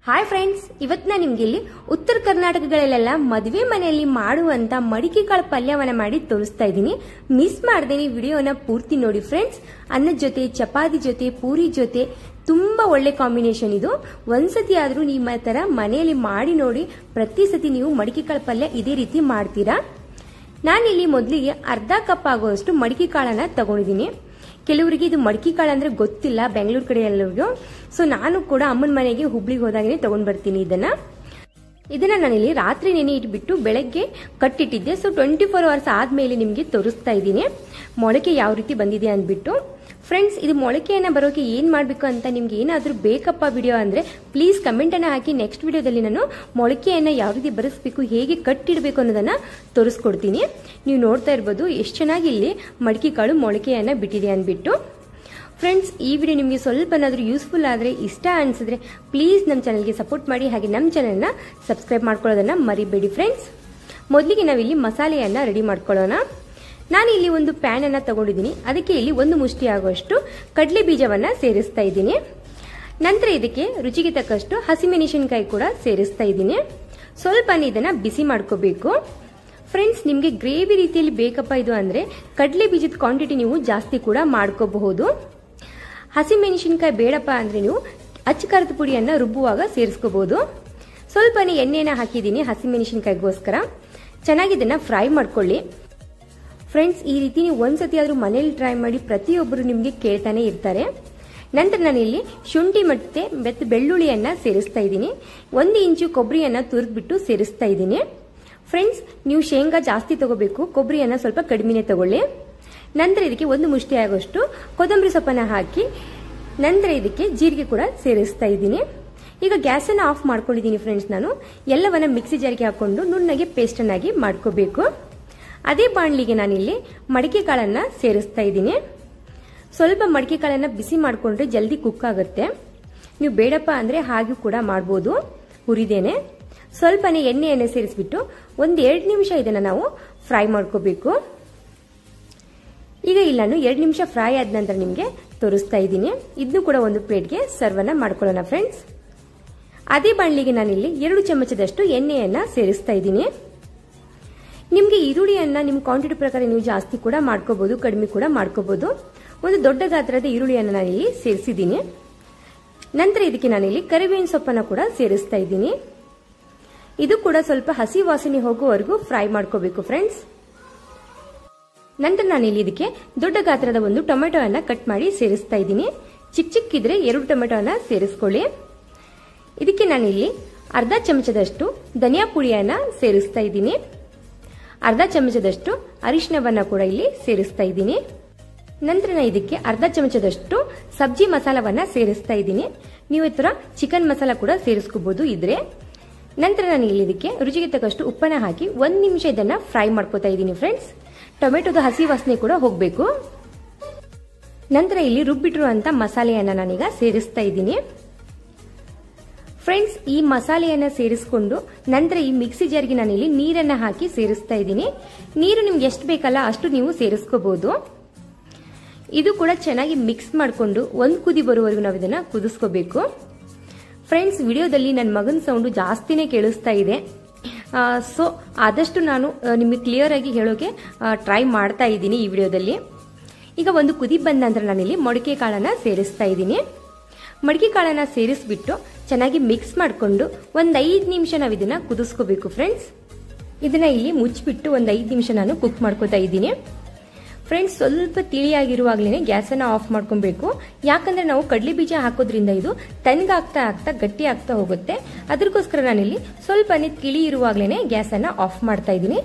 Hi friends, ಇವತ್ತು ನಾನು ನಿಮಗೆ ಇಲ್ಲಿ ಉತ್ತರ ಕರ್ನಾಟಕಗಳಲ್ಲೆಲ್ಲ ಮದುವೆ ಮನೆಯಲ್ಲಿ ಮಾಡುವಂತ ಮಡಿಕೆ ಕಾಳು ಪಲ್ಯವನ್ನ ಮಾಡಿ ತೋರಿಸ್ತಾ ಇದ್ದೀನಿ. ಮಿಸ್ ಮಾಡದೇನೆ ವಿಡಿಯೋನ ಪೂರ್ತಿ ನೋಡಿ ಫ್ರೆಂಡ್ಸ್. ಅನ್ನದ ಜೊತೆ, ಚಪಾತಿ ಜೊತೆ, ಪೂರಿ ಜೊತೆ ತುಂಬಾ ಒಳ್ಳೆ ಕಾಂಬಿನೇಷನ್ ಇದು. ಒಂದ್ಸತಿ ಆದ್ರೂ ನಿಮ್ಮ ತರ ಮನೆಯಲ್ಲಿ ಮಾಡಿ ನೋಡಿ. ಪ್ರತಿ ಸತಿ ನೀವು ಮಡಿಕೆ ಕಾಳು ಪಲ್ಯ ಇದೇ ರೀತಿ ಮಾಡ್ತೀರಾ. ನಾನಿಲ್ಲಿ ಮೊದಲಿಗೆ ಅರ್ಧ ಕಪ್ ಆಗುವಷ್ಟು ಮಡಿಕೆ ಕಾಳನ್ನ ತಗೊಂಡಿದ್ದೀನಿ. ಕೆಲವರಿಗೆ ಇದು ಮಡಿಕೆ ಕಾಳು ಅಂದ್ರೆ ಗೊತ್ತಿಲ್ಲ, ಬೆಂಗಳೂರು ಕಡೆ ಎಲ್ಲರಿಗೂ. ಸೊ ನಾನು ಕೂಡ ಅಮ್ಮನ ಮನೆಗೆ ಹುಬ್ಳಿಗೆ ಹೋದಾಗನೇ ತಗೊಂಡ್ ಬರ್ತೀನಿ ಇದನ್ನ ನಾನಿಲ್ಲಿ ರಾತ್ರಿ ನೆನೆ ಇಟ್ಬಿಟ್ಟು ಬೆಳಗ್ಗೆ ಕಟ್ಟಿಟ್ಟಿದ್ದೆ. ಸೊ 24 ಅವರ್ಸ್ ಆದ್ಮೇಲೆ ನಿಮ್ಗೆ ತೋರಿಸ್ತಾ ಇದ್ದೀನಿ ಮೊಳಕೆ ಯಾವ ರೀತಿ ಬಂದಿದೆ ಅಂದ್ಬಿಟ್ಟು. ಫ್ರೆಂಡ್ಸ್, ಇದು ಮೊಳಕೆಯನ್ನ ಬರೋಕೆ ಏನ್ ಮಾಡ್ಬೇಕು ಅಂತ ನಿಮ್ಗೆ ಏನಾದ್ರೂ ಬೇಕಪ್ಪ ವಿಡಿಯೋ ಅಂದ್ರೆ ಪ್ಲೀಸ್ ಕಮೆಂಟ್ ಅನ್ನ ಹಾಕಿ. ನೆಕ್ಸ್ಟ್ ವಿಡಿಯೋದಲ್ಲಿ ನಾನು ಮೊಳಕೆಯನ್ನ ಯಾವ ರೀತಿ ಬರೆಸಬೇಕು, ಹೇಗೆ ಕಟ್ಟಿಡಬೇಕು ಅನ್ನೋದನ್ನ ತೋರಿಸ್ಕೊಡ್ತೀನಿ. ನೀವು ನೋಡ್ತಾ ಇರ್ಬೋದು ಎಷ್ಟು ಚೆನ್ನಾಗಿ ಇಲ್ಲಿ ಮಡಿಕೆ ಕಾಳು ಮೊಳಕೆಯನ್ನ ಬಿಟ್ಟಿದೆ ಅಂದ್ಬಿಟ್ಟು. ಫ್ರೆಂಡ್ಸ್, ಈ ವಿಡಿಯೋ ನಿಮಗೆ ಸ್ವಲ್ಪ ಏನಾದ್ರೂ ಯೂಸ್ಫುಲ್ ಆದ್ರೆ, ಇಷ್ಟ ಅನ್ಸಿದ್ರೆ ಪ್ಲೀಸ್ ನಮ್ಮ ಚಾನಲ್ಗೆ ಸಪೋರ್ಟ್ ಮಾಡಿ. ಹಾಗೆ ನಮ್ಮ ಚಾನಲ್ನ ಸಬ್ಸ್ಕ್ರೈಬ್ ಮಾಡ್ಕೊಳ್ಳೋದನ್ನ ಮರಿಬೇಡಿ ಫ್ರೆಂಡ್ಸ್. ಮೊದಲಿಗೆ ನಾವಿಲ್ಲಿ ಮಸಾಲೆಯನ್ನ ರೆಡಿ ಮಾಡ್ಕೊಳ್ಳೋಣ. ನಾನು ಇಲ್ಲಿ ಒಂದು ಪ್ಯಾನ್ ಅನ್ನ ತಗೊಂಡಿದ್ದೀನಿ. ಅದಕ್ಕೆ ಇಲ್ಲಿ ಒಂದು ಮುಷ್ಟಿ ಆಗುವಷ್ಟು ಕಡಲೆ ಬೀಜವನ್ನ ಸೇರಿಸ್ತಾ ಇದ್ದೀನಿ. ನಂತರ ಇದಕ್ಕೆ ರುಚಿಗೆ ತಕ್ಕಷ್ಟು ಹಸಿಮೆಣಸಿನಕಾಯಿ ಕೂಡ ಸೇರಿಸ್ತಾ ಇದ್ದೀನಿ. ಸ್ವಲ್ಪ ಇದನ್ನ ಬಿಸಿ ಮಾಡ್ಕೋಬೇಕು. ಫ್ರೆಂಡ್ಸ್, ನಿಮ್ಗೆ ಗ್ರೇವಿ ರೀತಿಯಲ್ಲಿ ಬೇಕಪ್ಪ ಇದು ಅಂದ್ರೆ ಕಡಲೆ ಬೀಜದ ಕ್ವಾಂಟಿಟಿ ನೀವು ಜಾಸ್ತಿ ಕೂಡ ಮಾಡ್ಕೋಬಹುದು. ಹಸಿಮೆಣಸಿನಕಾಯಿ ಬೇಡಪ್ಪ ಅಂದ್ರೆ ನೀವು ಅಚ್ಚ ಖಾರದ ಪುಡಿಯನ್ನ ರುಬ್ಬುವಾಗ ಸೇರಿಸ್ಕೋಬಹುದು. ಸ್ವಲ್ಪ ಎಣ್ಣೆನ ಹಾಕಿದ್ದೀನಿ ಹಸಿಮೆಣಸಿನಕಾಯಿಗೋಸ್ಕರ. ಚೆನ್ನಾಗಿ ಇದನ್ನ ಫ್ರೈ ಮಾಡ್ಕೊಳ್ಳಿ. ಫ್ರೆಂಡ್ಸ್, ಈ ರೀತಿ ನೀವು ಒಂದ್ಸತಿ ಆದ್ರೂ ಮನೇಲಿ ಟ್ರೈ ಮಾಡಿ. ಪ್ರತಿಯೊಬ್ಬರು ನಿಮ್ಗೆ ಕೇಳ್ತಾನೆ ಇರ್ತಾರೆ. ನಂತರ ನಾನಿಲ್ಲಿ ಶುಂಠಿ ಮತ್ತೆ ಬೆಳ್ಳುಳ್ಳಿಯನ್ನ ಸೇರಿಸ್ತಾ ಇದ್ದೀನಿ. 1 ಇಂಚು ಕೊಬ್ಬರಿಯನ್ನ ತುರಿದ್ಬಿಟ್ಟು ಸೇರಿಸ್ತಾ ಇದ್ದೀನಿ. ಫ್ರೆಂಡ್ಸ್, ನೀವು ಶೇಂಗಾ ಜಾಸ್ತಿ ತಗೋಬೇಕು, ಕೊಬ್ಬರಿಯನ್ನ ಸ್ವಲ್ಪ ಕಡಿಮೆನೆ ತಗೊಳ್ಳಿ. ನಂತರ ಇದಕ್ಕೆ 1 ಮುಷ್ಟಿ ಆಗೋಷ್ಟು ಕೊತ್ತಂಬರಿ ಸೊಪ್ಪನ್ನ ಹಾಕಿ ನಂತರ ಇದಕ್ಕೆ ಜೀರಿಗೆ ಕೂಡ ಸೇರಿಸ್ತಾ ಇದ್ದೀನಿ. ಈಗ ಗ್ಯಾಸ್ ಅನ್ನ ಆಫ್ ಮಾಡ್ಕೊಂಡಿದ್ದೀನಿ ಫ್ರೆಂಡ್ಸ್. ನಾನು ಎಲ್ಲವನ್ನ ಮಿಕ್ಸಿ ಜಾರಿಗೆ ಹಾಕೊಂಡು ನುಣ್ಣಗೆ ಪೇಸ್ಟ್ ಅನ್ನಾಗಿ ಮಾಡ್ಕೋಬೇಕು. ಅದೇ ಬಾಣಲಿಗೆ ನಾನಿಲ್ಲಿ ಮಡಿಕೆ ಕಾಳನ್ನ ಸೇರಿಸ್ತಾ ಇದ್ದೀನಿ. ಸ್ವಲ್ಪ ಮಡಿಕೆ ಕಾಳನ್ನ ಬಿಸಿ ಮಾಡ್ಕೊಂಡ್ರೆ ಜಲ್ದಿ ಕುಕ್ ಆಗುತ್ತೆ. ನೀವು ಬೇಡಪ್ಪ ಅಂದ್ರೆ ಹಾಗೆ ಕೂಡ ಮಾಡಬಹುದು ಹುರಿದೇನೆ. ಸ್ವಲ್ಪನೇ ಎಣ್ಣೆಯನ್ನ ಸೇರಿಸ್ಬಿಟ್ಟು 1-2 ನಿಮಿಷ ಇದನ್ನ ನಾವು ಫ್ರೈ ಮಾಡ್ಕೋಬೇಕು. ಈಗ ಇಲ್ಲ, ನಾನು 2 ನಿಮಿಷ ಫ್ರೈ ಆದ ನಂತರ ನಿಮ್ಗೆ ತೋರಿಸ್ತಾ ಇದ್ದೀನಿ. ಇದನ್ನು ಕೂಡ ಒಂದು ಪ್ಲೇಟ್ಗೆ ಸರ್ವ್ ಅನ್ನ ಮಾಡ್ಕೊಳ್ಳೋಣ ಫ್ರೆಂಡ್ಸ್. ಅದೇ ಬಾಣಲಿಗೆ ನಾನಿಲ್ಲಿ 2 ಚಮಚದಷ್ಟು ಎಣ್ಣೆಯನ್ನ ಸೇರಿಸ್ತಾ ಇದ್ದೀನಿ. ನಿಮ್ಗೆ ಈರುಳ್ಳಿಯನ್ನ ನಿಮ್ ಕ್ವಾಂಟಿಟಿ ಪ್ರಕಾರ ನೀವು ಜಾಸ್ತಿ ಕೂಡ ಮಾಡ್ಕೋಬಹುದು, ಕಡಿಮೆ ಕೂಡ ಮಾಡ್ಕೋಬಹುದು. ಒಂದು ದೊಡ್ಡ ಗಾತ್ರದ ಈರುಳ್ಳಿಯನ್ನ ನಾನಿಲ್ಲಿ ಸೇರಿಸಿದ್ದೀನಿ. ನಂತರ ಇದಕ್ಕೆ ನಾನಿಲ್ಲಿ ಕರಿಬೇವಿನ ಸೊಪ್ಪನ್ನ ಕೂಡ ಸೇರಿಸ್ತಾ ಇದ್ದೀನಿ. ಇದು ಕೂಡ ಸ್ವಲ್ಪ ಹಸಿ ವಾಸನೆ ಹೋಗುವವರೆಗೂ ಫ್ರೈ ಮಾಡ್ಕೋಬೇಕು ಫ್ರೆಂಡ್ಸ್. ನಂತರ ನಾನಿಲ್ಲಿ ಇದಕ್ಕೆ ದೊಡ್ಡ ಗಾತ್ರದ ಒಂದು ಟೊಮೆಟೊ ಅನ್ನ ಕಟ್ ಮಾಡಿ ಸೇರಿಸ್ತಾ ಇದ್ದೀನಿ. ಚಿಕ್ಕಿದ್ರೆ 2 ಟೊಮೆಟೊನ ಸೇರಿಸ್ಕೊಳ್ಳಿ. ಇದಕ್ಕೆ ನಾನಿಲ್ಲಿ ಅರ್ಧ ಚಮಚದಷ್ಟು ಧನಿಯಾ ಪುಡಿಯನ್ನ ಸೇರಿಸ್ತಾ ಇದ್ದೀನಿ. ಅರ್ಧ ಚಮಚದಷ್ಟು ಅರಿಶಿನವನ್ನ ಕೂಡ ಇಲ್ಲಿ ಸೇರಿಸ್ತಾ ಇದ್ದೀನಿ. ನಂತರ ನಾನು ಇದಕ್ಕೆ ಅರ್ಧ ಚಮಚದಷ್ಟು ಸಬ್ಜಿ ಮಸಾಲವನ್ನ ಸೇರಿಸ್ತಾ ಇದ್ದೀನಿ. ನೀವು ಈ ತರ ಚಿಕನ್ ಮಸಾಲ ಕೂಡ ಸೇರಿಸ್ಕೋಬಹುದು ಇದ್ರೆ. ನಂತರ ನಾನು ಇಲ್ಲಿ ಇದಕ್ಕೆ ರುಚಿಗೆ ತಕ್ಕಷ್ಟು ಉಪ್ಪನ್ನ ಹಾಕಿ 1 ನಿಮಿಷ ಇದನ್ನ ಫ್ರೈ ಮಾಡ್ಕೋತಾ ಇದ್ದೀನಿ ಫ್ರೆಂಡ್ಸ್. ಟೊಮೆಟೊದ ಹಸಿ ವಾಸನೆ ಕೂಡ ಹೋಗ್ಬೇಕು. ನಂತರ ಇಲ್ಲಿ ರುಬ್ಬಿಟ್ಟಿರುವಂತ ಮಸಾಲೆಯನ್ನ ನಾನೀಗ ಸೇರಿಸ್ತಾ ಇದ್ದೀನಿ. ಫ್ರೆಂಡ್ಸ್, ಈ ಮಸಾಲೆಯನ್ನ ಸೇರಿಸ್ಕೊಂಡು ನಂತರ ಈ ಮಿಕ್ಸಿ ಜಾರ್ಗೆ ನಾನಿಲ್ಲಿ ನೀರನ್ನ ಹಾಕಿ ಸೇರಿಸ್ತಾ ಇದ್ದೀನಿ. ನೀರು ನಿಮ್ಗೆ ಎಷ್ಟು ಬೇಕಲ್ಲ ಅಷ್ಟು ನೀವು ಸೇರಿಸ್ಕೋಬಹುದು. ಇದು ಕೂಡ ಚೆನ್ನಾಗಿ ಮಿಕ್ಸ್ ಮಾಡಿಕೊಂಡು 1 ಕುದಿ ಬರುವವರೆಗೂ ನಾವು ಇದನ್ನ ಕುದಿಸ್ಕೋಬೇಕು. ಫ್ರೆಂಡ್ಸ್, ವಿಡಿಯೋದಲ್ಲಿ ನನ್ನ ಮಗನ ಸೌಂಡು ಜಾಸ್ತಿನೇ ಕೇಳಿಸ್ತಾ ಇದೆ. ಸೊ ಆದಷ್ಟು ನಾನು ನಿಮಗೆ ಕ್ಲಿಯರ್ ಆಗಿ ಹೇಳೋಕೆ ಟ್ರೈ ಮಾಡ್ತಾ ಇದ್ದೀನಿ ಈ ವಿಡಿಯೋದಲ್ಲಿ. ಈಗ 1 ಕುದಿ ಬಂದ ನಂತರ ನಾನಿಲ್ಲಿ ಮಡಿಕೆ ಕಾಳನ್ನ ಸೇರಿಸ್ತಾ ಇದ್ದೀನಿ. ಮಡಿಕೆ ಕಾಳನ್ನ ಸೇರಿಸ್ಬಿಟ್ಟು ಚೆನ್ನಾಗಿ ಮಿಕ್ಸ್ ಮಾಡಿಕೊಂಡು 5 ನಿಮಿಷ ನಾವು ಇದನ್ನ ಕುದಿಸ್ಕೋಬೇಕು ಫ್ರೆಂಡ್ಸ್. ಇದನ್ನ ಇಲ್ಲಿ ಮುಚ್ಚಿಬಿಟ್ಟು 5 ನಿಮಿಷ ನಾನು ಕುಕ್ ಮಾಡ್ಕೋತಾ ಇದ್ದೀನಿ. ಫ್ರೆಂಡ್ಸ್, ಸ್ವಲ್ಪ ತಿಳಿಯಾಗಿರುವಾಗ್ಲೇನೆ ಗ್ಯಾಸ್ ಅನ್ನ ಆಫ್ ಮಾಡ್ಕೊಬೇಕು. ಯಾಕಂದ್ರೆ ನಾವು ಕಡಲೆ ಬೀಜ ಹಾಕೋದ್ರಿಂದ ಇದು ತಣ್ಣಗಾಗ್ತಾ ಆಗ್ತಾ ಗಟ್ಟಿ ಆಗ್ತಾ ಹೋಗುತ್ತೆ. ಅದಕ್ಕೋಸ್ಕರ ನಾನಿಲ್ಲಿ ಸ್ವಲ್ಪನೇ ತಿಳಿ ಇರುವಾಗ್ಲೇನೆ ಗ್ಯಾಸ್ ಅನ್ನ ಆಫ್ ಮಾಡ್ತಾ ಇದ್ದೀನಿ.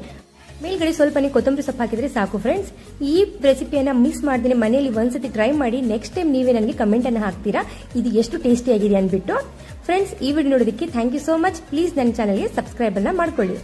ಮೇಲ್ಗಡೆ ಸ್ವಲ್ಪನೇ ಕೊತ್ತಂಬರಿ ಸೊಪ್ಪು ಹಾಕಿದ್ರೆ ಸಾಕು ಫ್ರೆಂಡ್ಸ್. ಈ ರೆಸಿಪಿಯನ್ನ ಮಿಸ್ ಮಾಡ್ದೇನೆ ಮನೆಯಲ್ಲಿ ಒಂದ್ಸತಿ ಟ್ರೈ ಮಾಡಿ. ನೆಕ್ಸ್ಟ್ ಟೈಮ್ ನೀವೇ ನನಗೆ ಕಮೆಂಟ್ ಅನ್ನ ಹಾಕ್ತೀರಾ ಇದು ಎಷ್ಟು ಟೇಸ್ಟಿ ಆಗಿದೆ ಅಂದ್ಬಿಟ್ಟು. ಫ್ರೆಂಡ್ಸ್, ಈ ವಿಡಿಯೋ ನೋಡೋದಕ್ಕೆ thank you so much. Please ನನ್ನ ಚಾನಲ್ಗೆ ಸಬ್ಸ್ಕ್ರೈಬ್ ಅನ್ನ ಮಾಡ್ಕೊಳ್ಳಿ.